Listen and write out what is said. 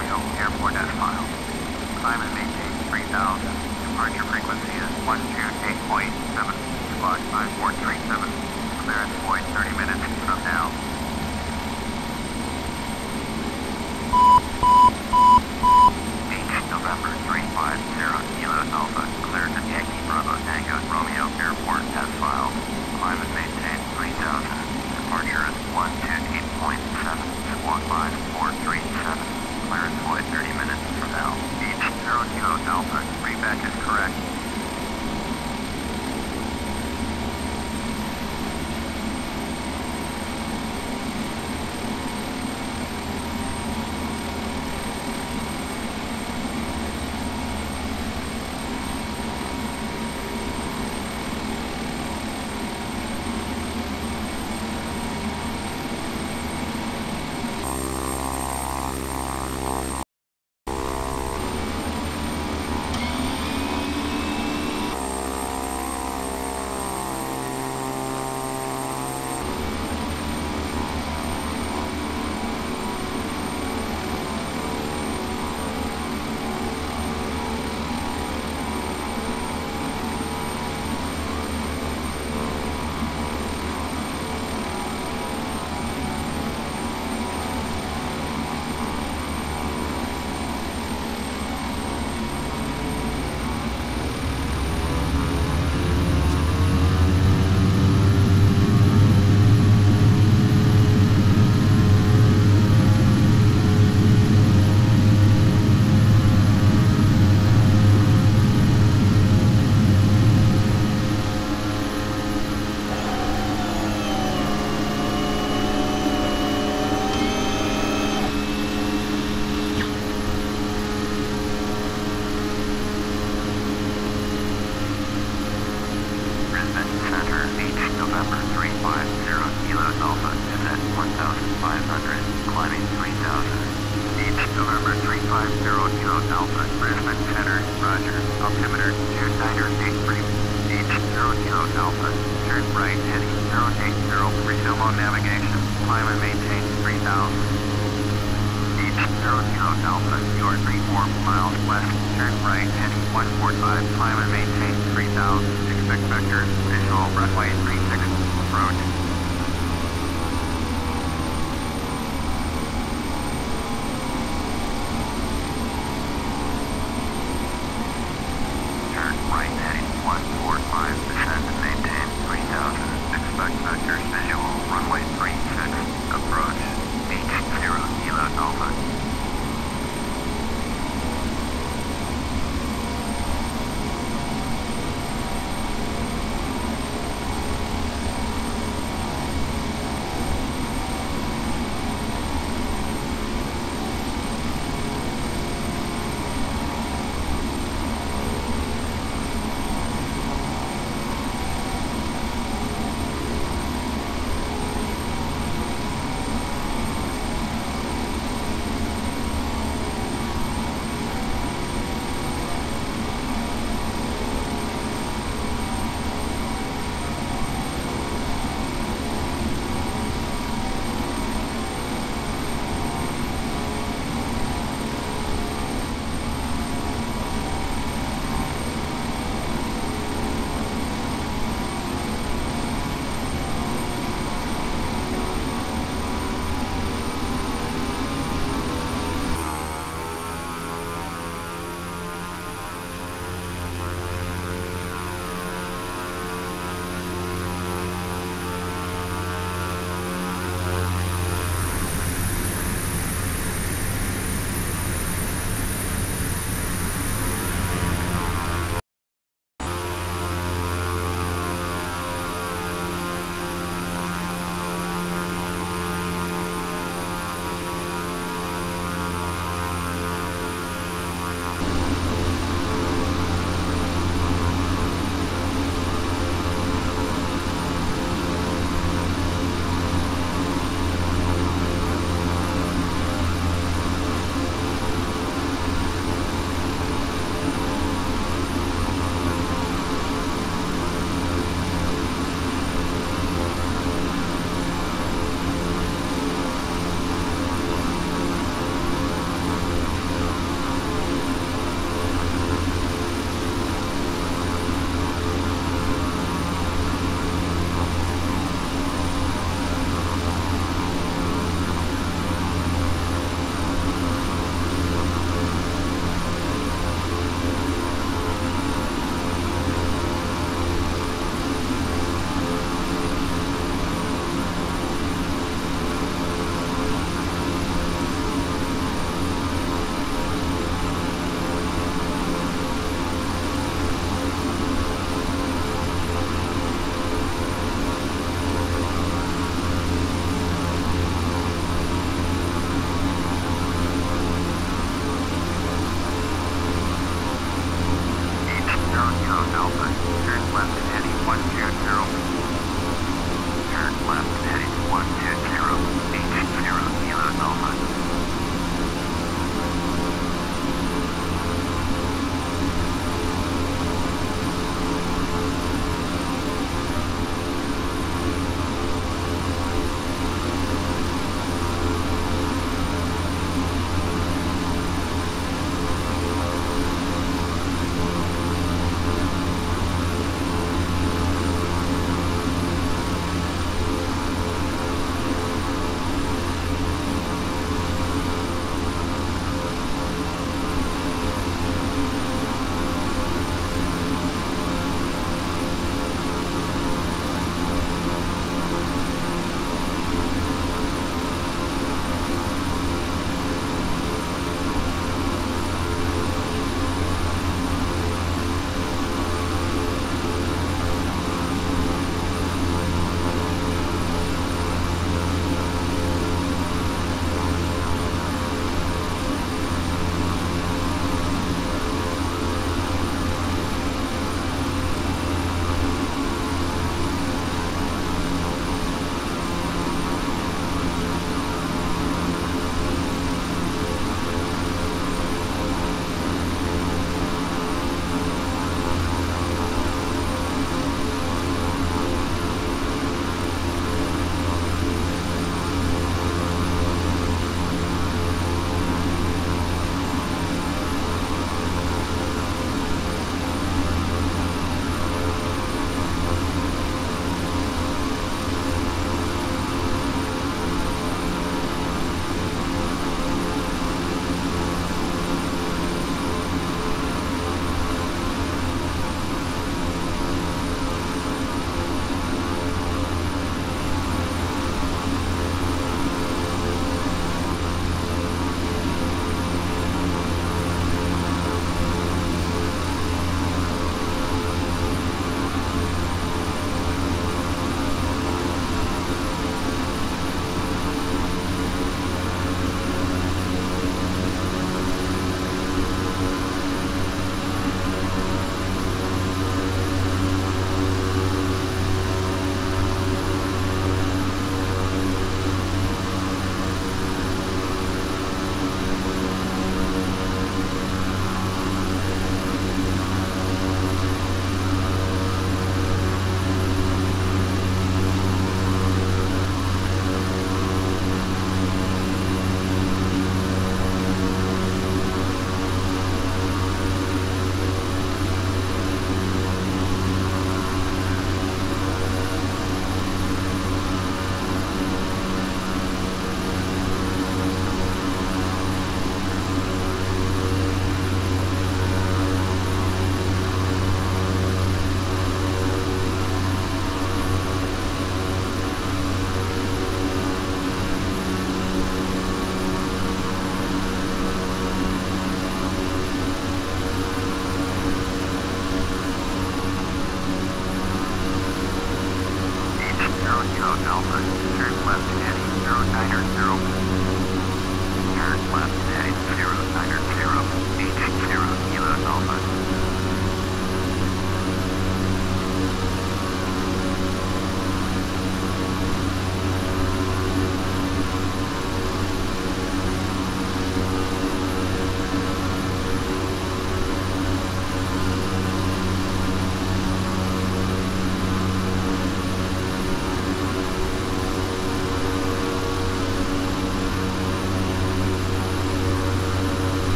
Romeo, airport S file. Climb and maintain 3000. Departure frequency is 128.7, squawk 5437. Clearance point 30 minutes from now. Beach, November 350, Kilo Alpha, cleared to Yankee Bravo Tango, Romeo, airport S file. Climb and maintain 3000. Departure is 128.7, squawk 5437. Clearance point 30 minutes from now. Beach, 0 Kilo Alpha, readback is correct. November 350, Kilo Alpha, descent 1500, climbing 3000. Beach, November 350, Kilo Alpha, Brisbane Center, roger, altimeter 2983. Beach, 0 Kilo Alpha, turn right heading 080, resume on navigation, climb and maintain 3000. Beach, 0 Kilo Alpha, you are 34 miles west, turn right heading 145, climb and maintain 3000. Expect vector, visual runway 36, approach.